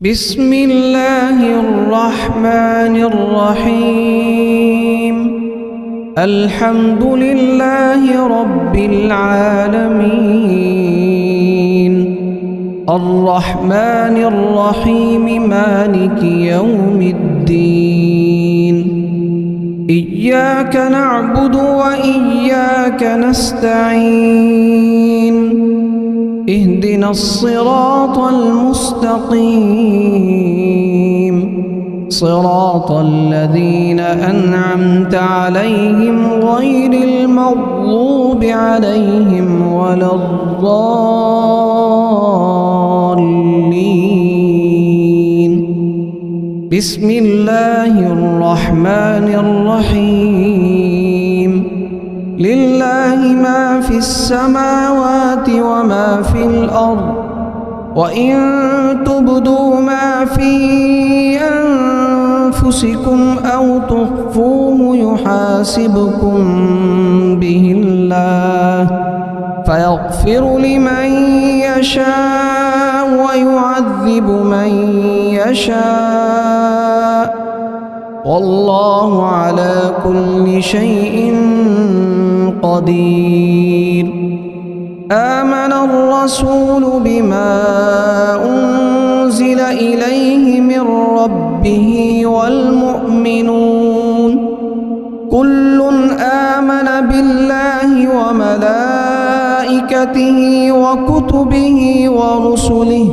بسم الله الرحمن الرحيم. الحمد لله رب العالمين، الرحمن الرحيم، مالك يوم الدين. إياك نعبد وإياك نستعين، اهدنا الصراط المستقيم، صراط الذين أنعمت عليهم غير المغضوب عليهم ولا الضالين. بسم الله الرحمن الرحيم. لله ما في السماوات وما في الأرض، وإن تبدوا ما في أنفسكم أو تخفوه يحاسبكم به الله، فيغفر لمن يشاء ويعذب من يشاء، والله على كل شيء قدير. آمن الرسول بما أنزل إليه من ربه والمؤمنون كل آمن بالله وملائكته وكتبه ورسله،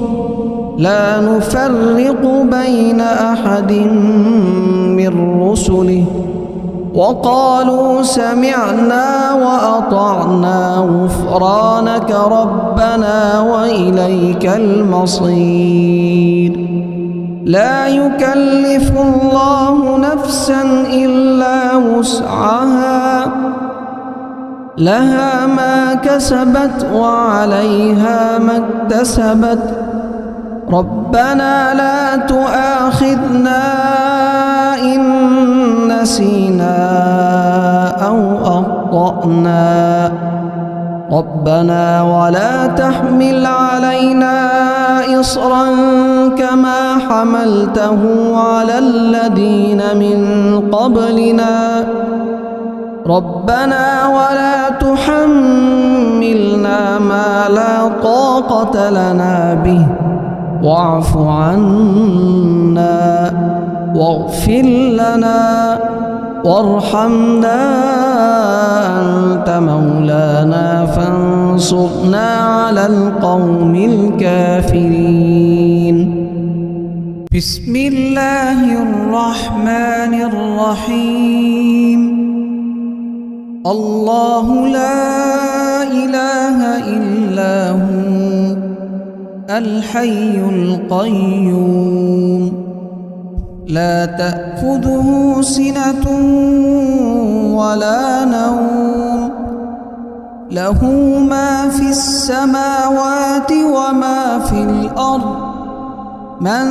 لا نفرق بين أحد من رسله، وقالوا سمعنا وأطعنا غفرانك ربنا وإليك المصير. لا يكلف الله نفسا إلا وسعها، لها ما كسبت وعليها ما اكتسبت. ربنا لا تؤاخذنا إن نسينا أو أخطأنا، ربنا ولا تحمل علينا إصرا كما حملته على الذين من قبلنا، ربنا ولا تحملنا ما لا طاقة لنا به، واعف عنا واغفر لنا وارحمنا، أنت مولانا فانصرنا على القوم الكافرين. بسم الله الرحمن الرحيم. الله لا إله إلا هو الحي القيوم، لا تأخذه سنة ولا نوم، له ما في السماوات وما في الأرض. من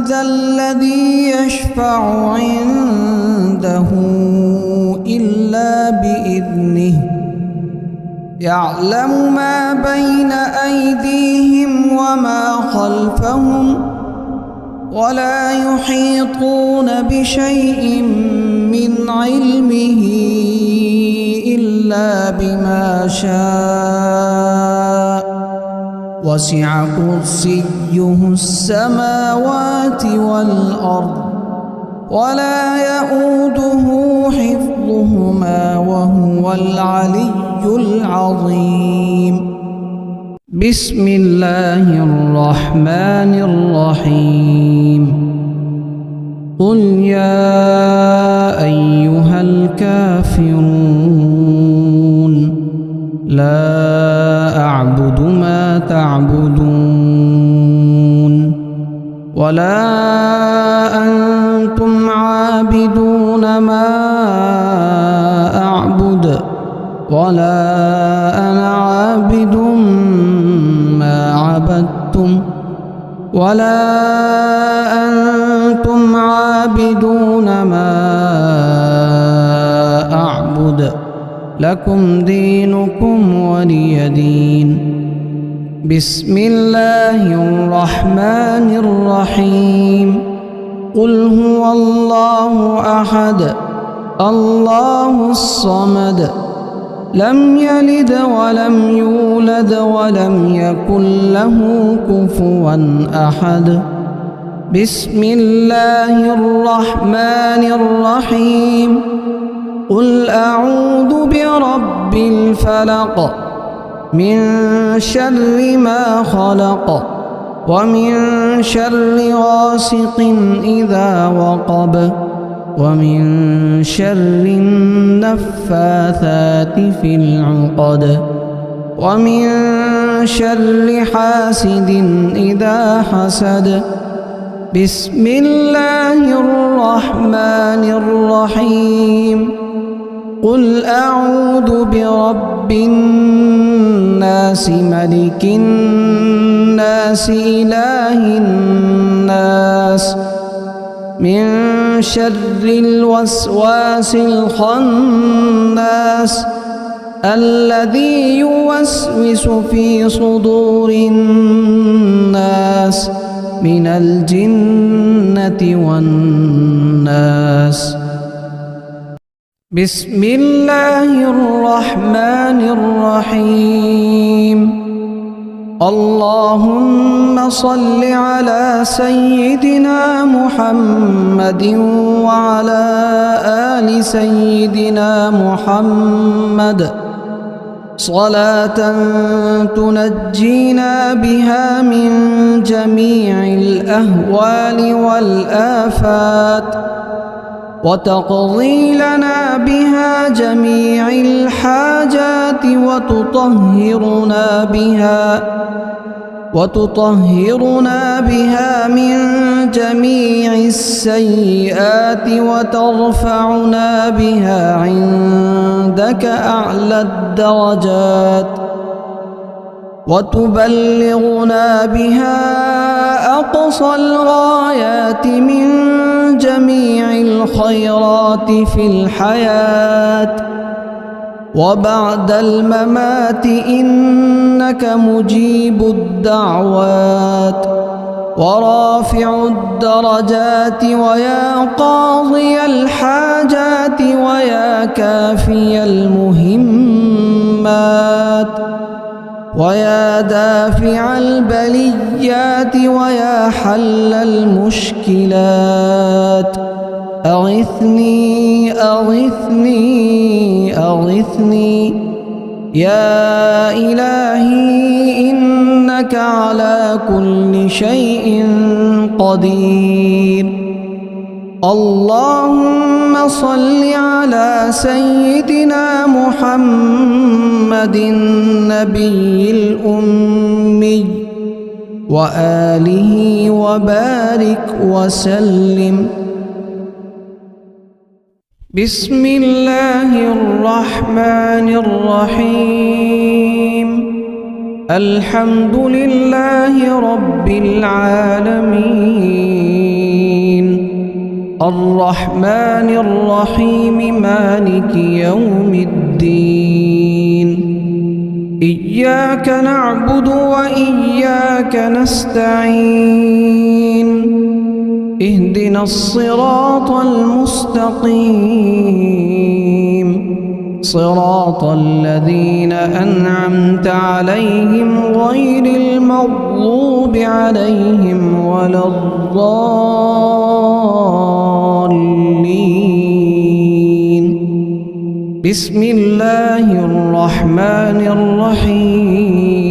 ذا الذي يشفع عنده إلا بإذنه، يعلم ما بين أيديهم وما خلفهم، ولا يحيطون بشيء من علمه إلا بما شاء، وسع كرسيه السماوات والأرض، ولا يؤوده حفظهما وهو العلي العظيم. بسم الله الرحمن الرحيم. قل يا أيها الكافرون لا أعبد ما تعبدون، ولا أنتم عابدون ما أعبد، ولا أنا عابد ما عبدتم، ولا أنتم عابدون ما أعبد، لكم دينكم ولي دين. بسم الله الرحمن الرحيم قل هو الله أحد الله الصمد لم يلد ولم يولد ولم يكن له كفوا أحد بسم الله الرحمن الرحيم قل أعوذ برب الفلق من شر ما خلق ومن شر غاسق إذا وقب ومن شر النفاثات في العقد ومن شر حاسد إذا حسد بسم الله الرحمن الرحيم قل أعوذ برب الناس ملك الناس إله الناس من شر الوسواس الخناس الذي يوسوس في صدور الناس من الجنة والناس بسم الله الرحمن الرحيم اللهم صل على سيدنا محمد وعلى آل سيدنا محمد صلاة تنجينا بها من جميع الأهوال والآفات وتقضي لنا بها جميع الحاجات وتطهرنا بها من جميع السيئات وترفعنا بها عندك أعلى الدرجات وتبلغنا بها أقصى الغايات من جميع الخيرات في الحياة وبعد الممات إنك مجيب الدعوات ورافع الدرجات ويا قاضي الحاجات ويا كافي المهمات ويا دافع البليات ويا حل المشكلات أغثني أغثني أغثني يا إلهي إنك على كل شيء قدير اللهم صل على سيدنا محمد النبي الأمي وآله وبارك وسلم بسم الله الرحمن الرحيم الحمد لله رب العالمين الرحمن الرحيم مالك يوم الدين إياك نعبد وإياك نستعين اهدنا الصراط المستقيم صراط الذين أنعمت عليهم غير المغضوب عليهم ولا الضالين بسم الله الرحمن الرحيم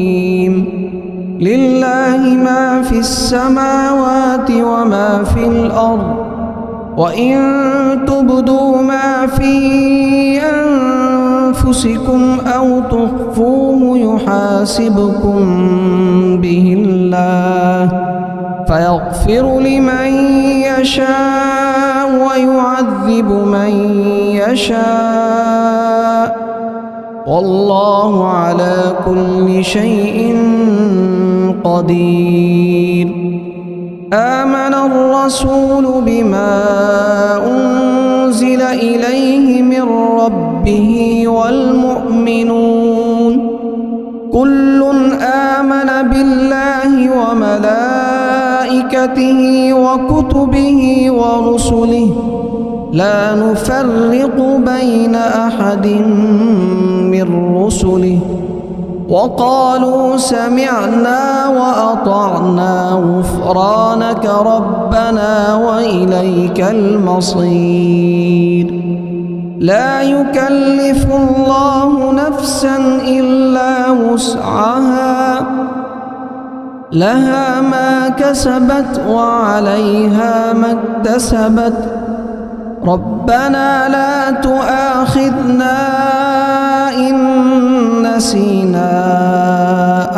لله ما في السماوات وما في الأرض وإن تبدوا ما في أنفسكم أو تخفوه يحاسبكم به الله فيغفر لمن يشاء ويعذب من يشاء والله على كل شيء قدير آمن الرسول بما أنزل إليه من ربه والمؤمنون كل آمن وملائكته وكتبه ورسله لا نفرق بين أحد من رسله وقالوا سمعنا وأطعنا غفرانك ربنا وإليك المصير لا يكلف الله نفسا إلا وسعها لها ما كسبت وعليها ما اكتسبت ربنا لا تؤاخذنا إن نسينا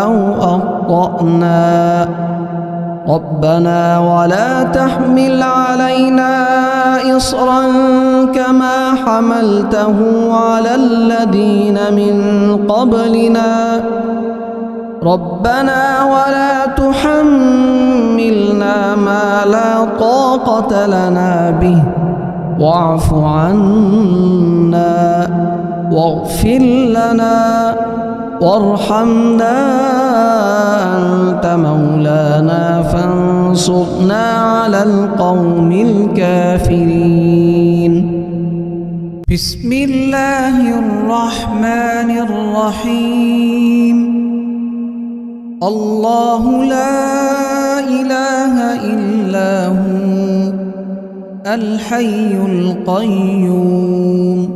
أو أخطأنا ربنا ولا تحمل علينا إصرا كما حملته على الذين من قبلنا ربنا ولا تحملنا ما لا طاقة لنا به واعف عنا واغفر لنا وارحمنا أنت مولانا فانصرنا على القوم الكافرين بسم الله الرحمن الرحيم الله لا إله إلا هو الحي القيوم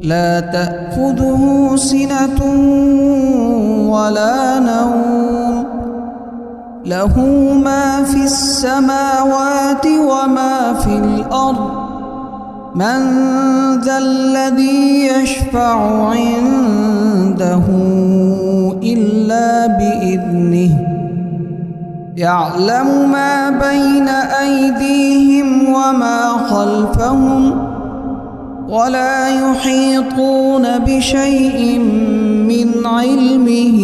لا تأخذه سنة ولا نوم له ما في السماوات وما في الأرض من ذا الذي يشفع عنده إلا بإذنه يعلم ما بين أيديهم وما خلفهم ولا يحيطون بشيء من علمه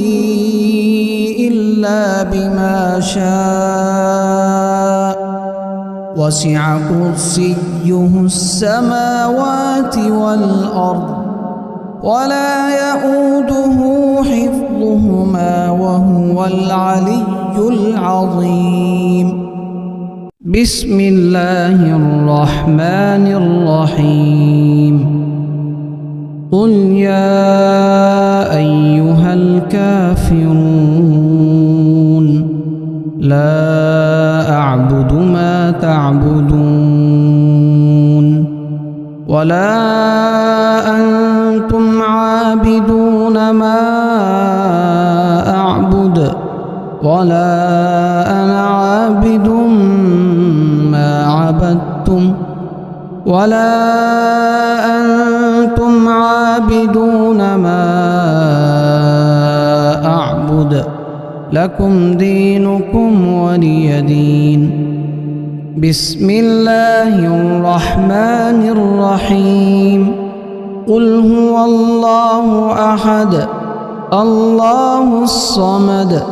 إلا بما شاء وسع كرسيه السماوات والأرض ولا يؤوده حفظهما وهو العلي العظيم بسم الله الرحمن الرحيم قل يا أيها الكافرون لا أعبد ما تعبدون ولا أنتم عابدون ما أعبد ولا أنا عابد ما عبدتم ولا أنتم عابدون ما أعبد لكم دينكم ولي دين بسم الله الرحمن الرحيم قل هو الله أحد الله الصمد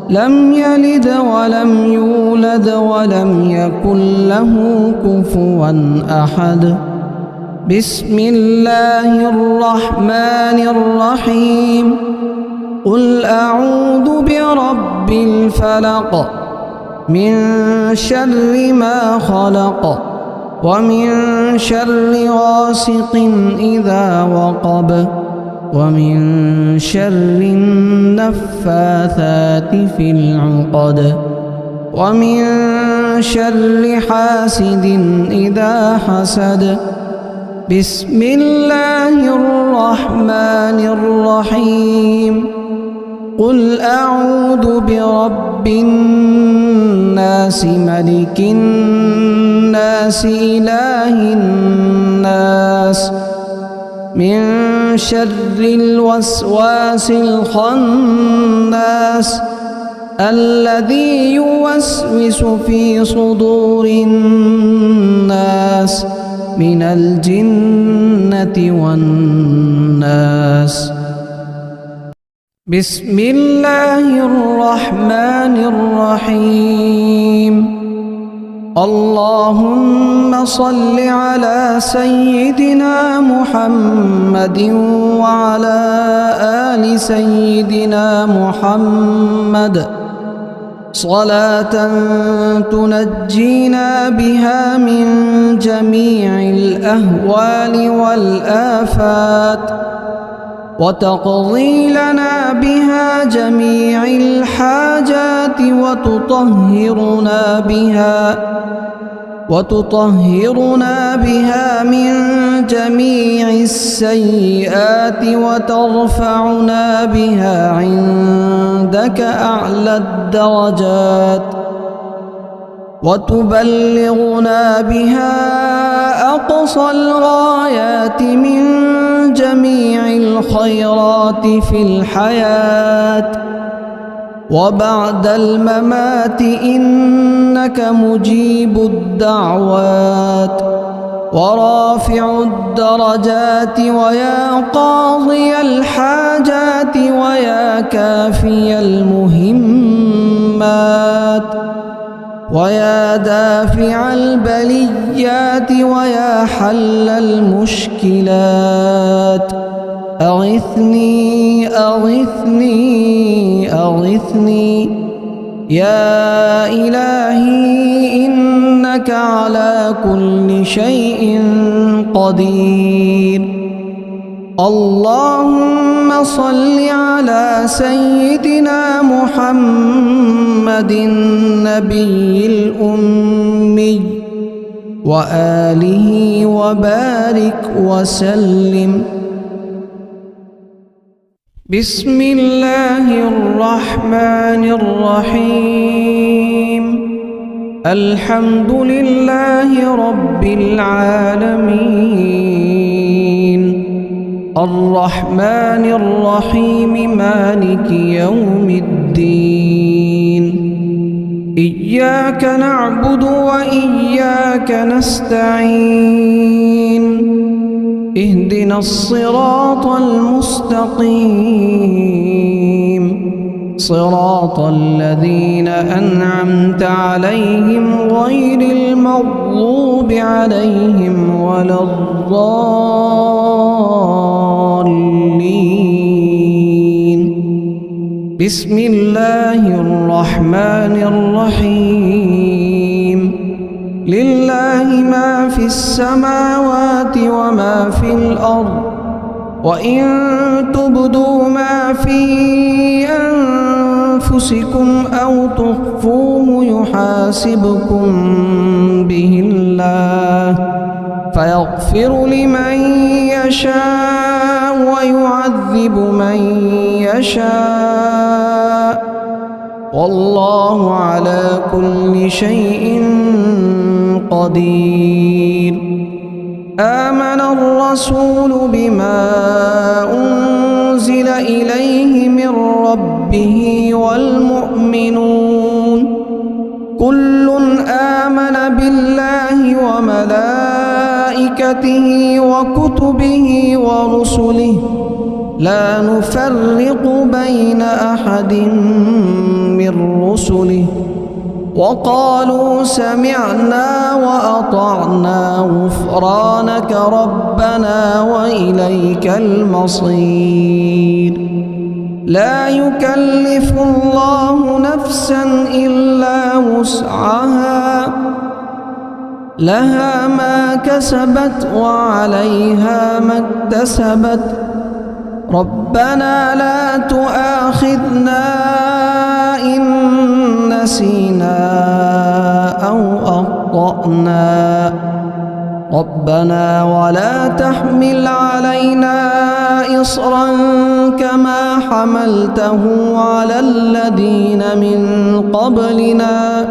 لم يلد ولم يولد ولم يكن له كفوا أحد بسم الله الرحمن الرحيم قل أعوذ برب الفلق من شر ما خلق ومن شر غاسق إذا وقب ومن شر النفاثات في العقد ومن شر حاسد إذا حسد بسم الله الرحمن الرحيم قل أعوذ برب الناس ملك الناس إله الناس من شر الوسواس الخناس الذي يوسوس في صدور الناس من الجنة والناس بسم الله الرحمن الرحيم اللهم صل على سيدنا محمد وعلى آل سيدنا محمد صلاة تنجينا بها من جميع الأهوال والآفات وتقضي لنا بها جميع الحاجات وتطهرنا بها من جميع السيئات وترفعنا بها عندك أعلى الدرجات وتبلغنا بها أقصى الغايات من جميع الخيرات في الحياة وبعد الممات إنك مجيب الدعوات ورافع الدرجات ويا قاضي الحاجات ويا كافي المهمات ويا دافع البليات ويا حل المشكلات أغثني أغثني أغثني يا إلهي إنك على كل شيء قدير. اللهم صل على سيدنا محمد النبي الأمي وآله وبارك وسلم. بسم الله الرحمن الرحيم. الحمد لله رب العالمين الرحمن الرحيم مالك يوم الدين. إياك نعبد وإياك نستعين. اهدنا الصراط المستقيم صراط الذين أنعمت عليهم غير المغضوب عليهم ولا الضالين. بسم الله الرحمن الرحيم. لله ما في السماوات وما في الأرض وإن تبدوا ما في أنفسكم أو تخفوه يحاسبكم به الله فيغفر لمن يشاء ويعذب من يشاء والله على كل شيء قدير. آمن الرسول بما أنزل إليه من ربه والمؤمنون كل آمن بالله وملائكته وكتبه ورسله لا نفرق بين أحد من رسله وقالوا سمعنا وأطعنا غفرانك ربنا وإليك المصير. لا يكلف الله نفسا إلا وسعها لها ما كسبت وعليها ما اكتسبت ربنا لا تؤاخذنا إن نسينا أو أخطأنا ربنا ولا تحمل علينا إصرا كما حملته على الذين من قبلنا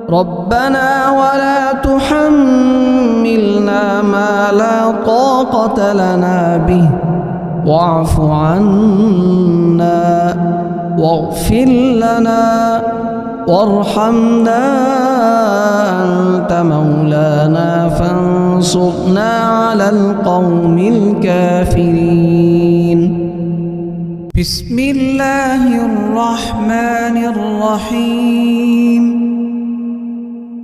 ربنا ولا تحملنا ما لا طاقة لنا به واعف عنا واغفر لنا وارحمنا أنت مولانا فانصرنا على القوم الكافرين. بسم الله الرحمن الرحيم.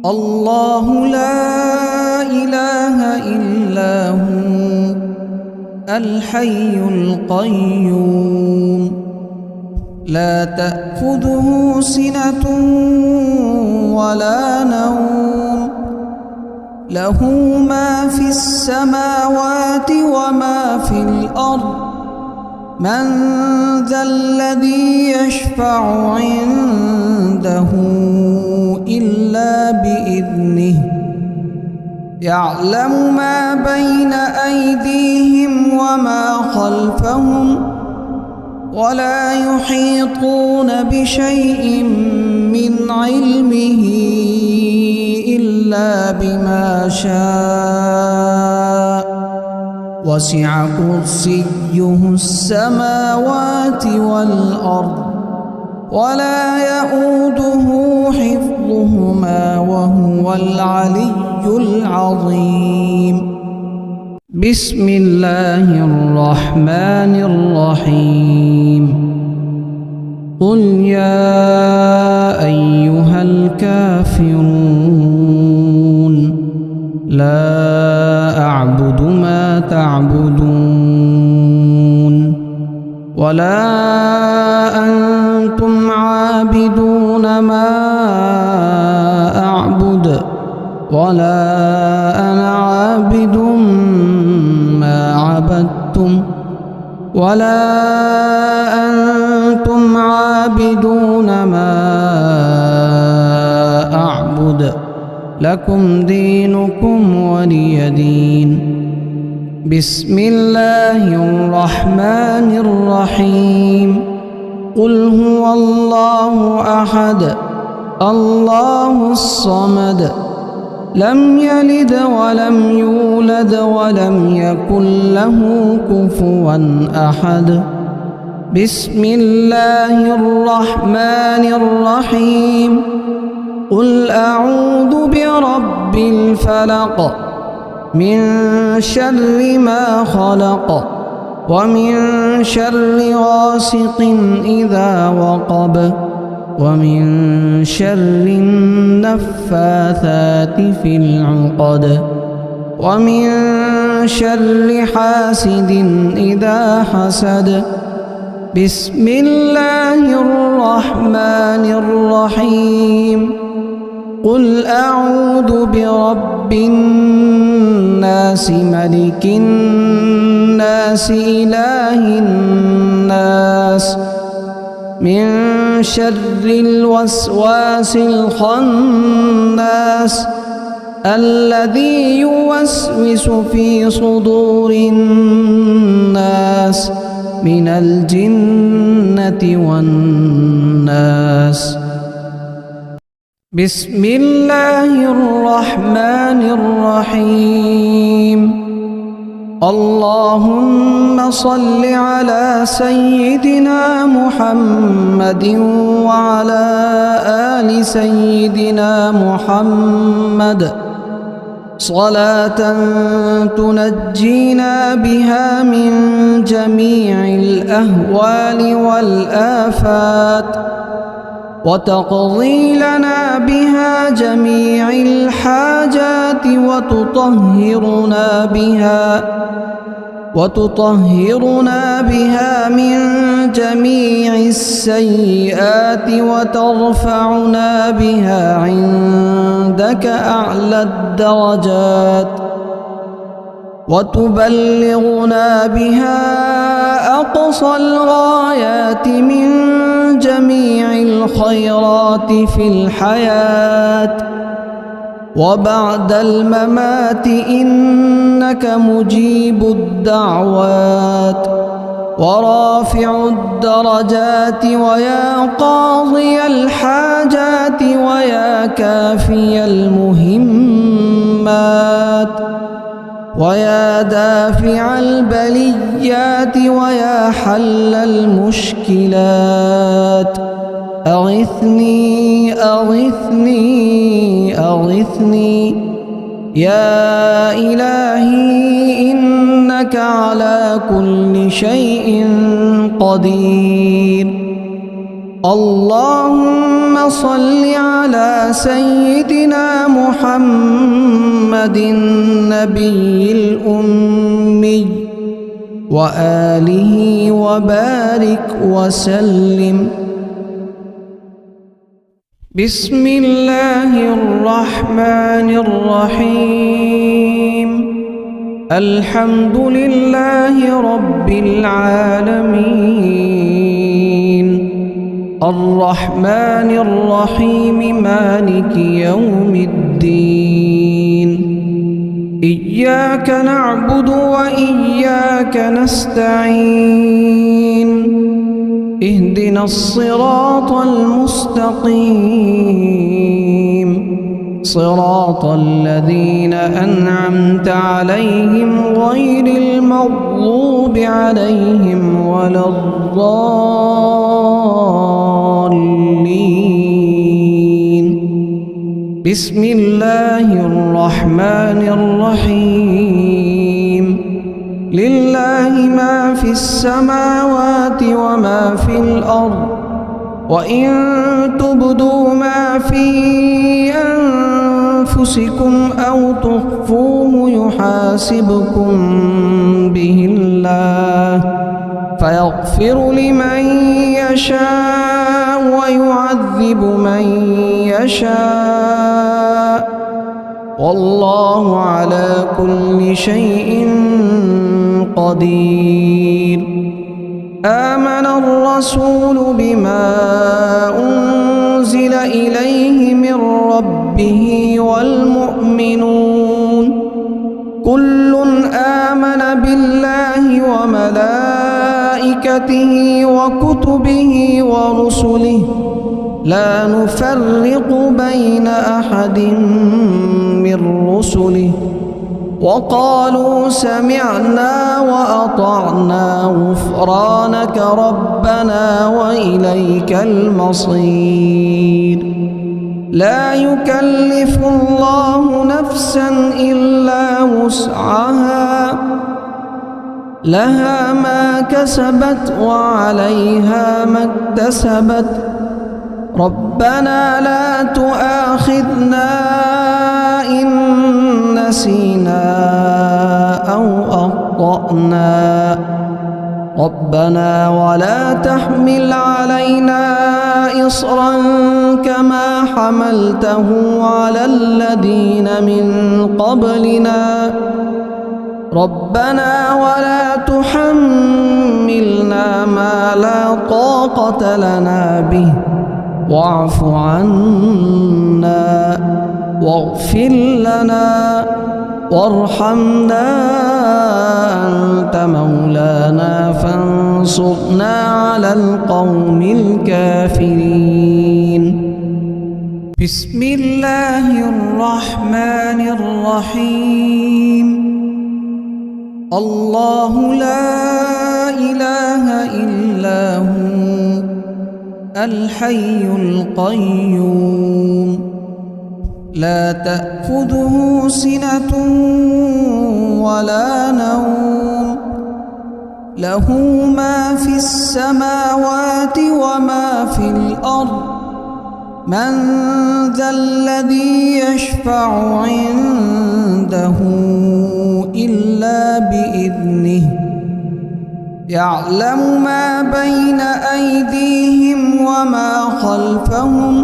الله لا إله إلا هو الحي القيوم لا تأخذه سنة ولا نوم له ما في السماوات وما في الأرض من ذا الذي يشفع عنده إلا بإذنه يعلم ما بين أيديهم وما خلفهم ولا يحيطون بشيء من علمه إلا بما شاء وسع كرسيه السماوات والأرض ولا يؤوده حفظهما وهو العلي العظيم. بسم الله الرحمن الرحيم. قل يا أيها الكافرون لا أعبد ما تعبدون ولا أنتم عابدون ما أعبد ولا أنا عابد ما عبدتم ولا أنتم عابدون ما أعبد لكم دينكم ولي دين. بسم الله الرحمن الرحيم. قل هو الله أحد الله الصمد لم يلد ولم يولد ولم يكن له كفوا أحد. بسم الله الرحمن الرحيم. قل أعوذ برب الفلق من شر ما خلق ومن شر غاسق إذا وقب ومن شر النفاثات في العقد ومن شر حاسد إذا حسد. بسم الله الرحمن الرحيم. قل أعوذ برب الناس ملك الناس إله الناس من شر الوسواس الخناس الذي يوسوس في صدور الناس من الجنة والناس. بسم الله الرحمن الرحيم. اللهم صل على سيدنا محمد وعلى آل سيدنا محمد صلاة تنجينا بها من جميع الأهوال والآفات وتقضي لنا بها جميع الحاجات وتطهرنا بها من جميع السيئات وترفعنا بها عندك أعلى الدرجات وتبلغنا بها أقصى الغايات من جميع الخيرات في الحياة وبعد الممات إنك مجيب الدعوات ورافع الدرجات ويا قاضي الحاجات ويا كافي المهمات ويا دافع البليات ويا حل المشكلات أغثني أغثني أغثني يا إلهي إنك على كل شيء قدير. اللهم صل على سيدنا محمد النبي الأمي وآله وبارك وسلم. بسم الله الرحمن الرحيم. الحمد لله رب العالمين، الرحمن الرحيم، مالك يوم الدين. إياك نعبد وإياك نستعين، اهدنا الصراط المستقيم، صراط الذين أنعمت عليهم غير المغضوب عليهم ولا الضالين. بسم الله الرحمن الرحيم. لله ما في السماوات وما في الأرض، وإن تبدوا ما في أنفسكم أو تخفوه يحاسبكم به الله، فيغفر لمن يشاء ويعذب من يشاء، والله على كل شيء قدير. آمن الرسول بما أنزل إليه من ربه والمؤمنون كل آمن بالله وملائكته وكتبه ورسله لا نفرق بين أحد من رسله، وقالوا سمعنا وأطعنا غفرانك ربنا وإليك المصير. لا يكلف الله نفسا إلا وسعها، لها ما كسبت وعليها ما اكتسبت. ربنا لا تؤاخذنا إن نسينا أو أخطأنا، ربنا ولا تحمل علينا إصرا كما حملته على الذين من قبلنا، ربنا ولا تحملنا ما لا طاقة لنا به، واعف عنا واغفر لنا وارحمنا، أنت مولانا فانصرنا على القوم الكافرين. بسم الله الرحمن الرحيم. الله لا إله إلا هو الحي القيوم، لا تأخذه سنة ولا نوم، له ما في السماوات وما في الأرض. من ذا الذي يشفع عنده إلا بإذنه، يعلم ما بين أيديهم وما خلفهم،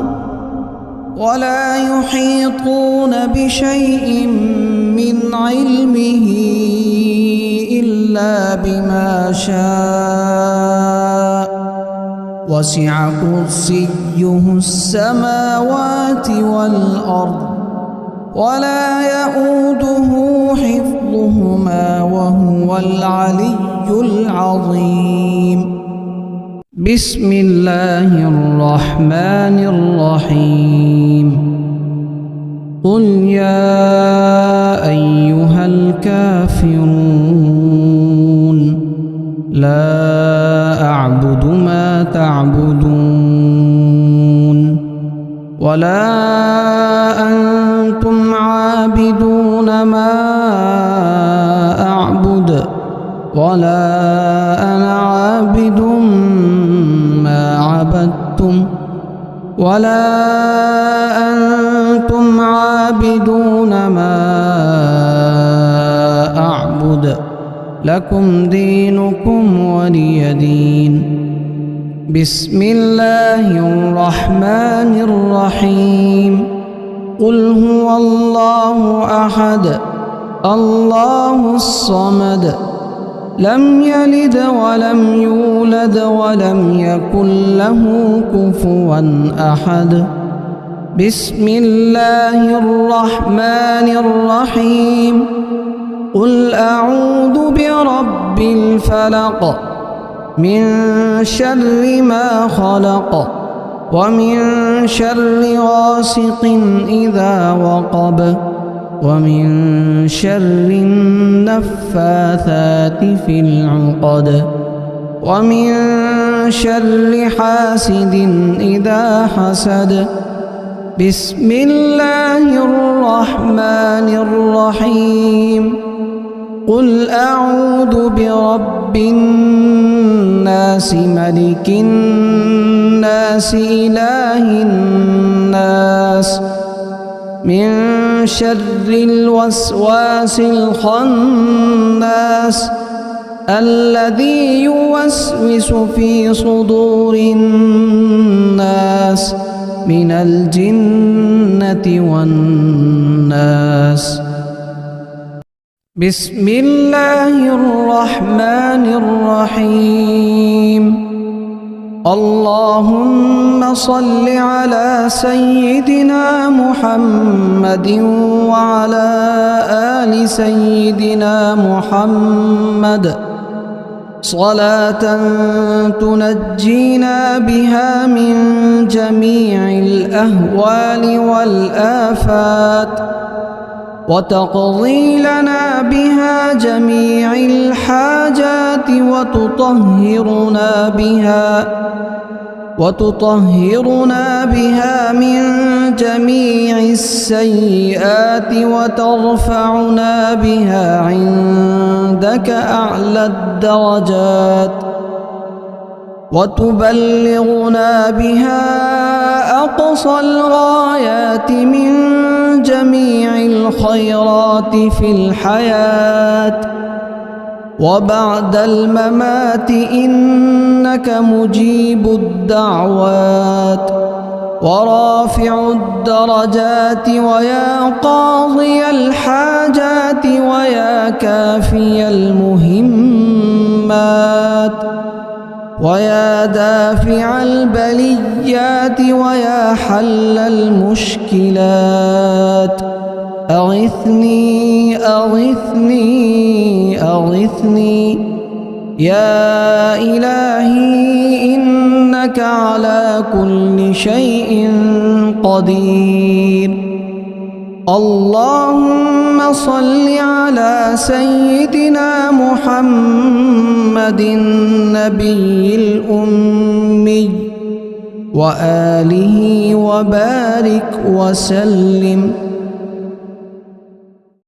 ولا يحيطون بشيء من علمه إلا بما شاء، وسع كرسيه السماوات والأرض، ولا يؤوده حفظهما وهو العلي العظيم. بسم الله الرحمن الرحيم. قل يا أيها الكافرون لا أعبد ما تعبدون، ولا أنتم عابدون ما أعبد، ولا أنا عابد ما عبدتم، ولا أنتم عابدون ما أعبد، لكم دينكم ولي دين. بسم الله الرحمن الرحيم. قل هو الله أحد الله الصمد لم يلد ولم يولد ولم يكن له كفوا أحد. بسم الله الرحمن الرحيم. قل أعوذ برب الفلق من شر ما خلق ومن شر غاسق إذا وقب ومن شر النفاثات في العقد ومن شر حاسد إذا حسد. بسم الله الرحمن الرحيم. قل أعوذ برب الناس ملك الناس إله الناس من شر الوسواس الخناس الذي يوسوس في صدور الناس من الجنة والناس. بسم الله الرحمن الرحيم. اللهم صل على سيدنا محمد وعلى آل سيدنا محمد صلاة تنجينا بها من جميع الأهوال والآفات وتقضي لنا بها جميع الحاجات وتطهرنا بها من جميع السيئات وترفعنا بها عندك أعلى الدرجات وتبلغنا بها أقصى الغايات من جميع الخيرات في الحياة وبعد الممات إنك مجيب الدعوات ورافع الدرجات ويا قاضي الحاجات ويا كافي المهمات ويا دافع البليات ويا حل المشكلات. أغثني أغثني أغثني يا إلهي إنك على كل شيء قدير. اللهم صل على سيدنا محمد النبي الأمي وآله وبارك وسلم.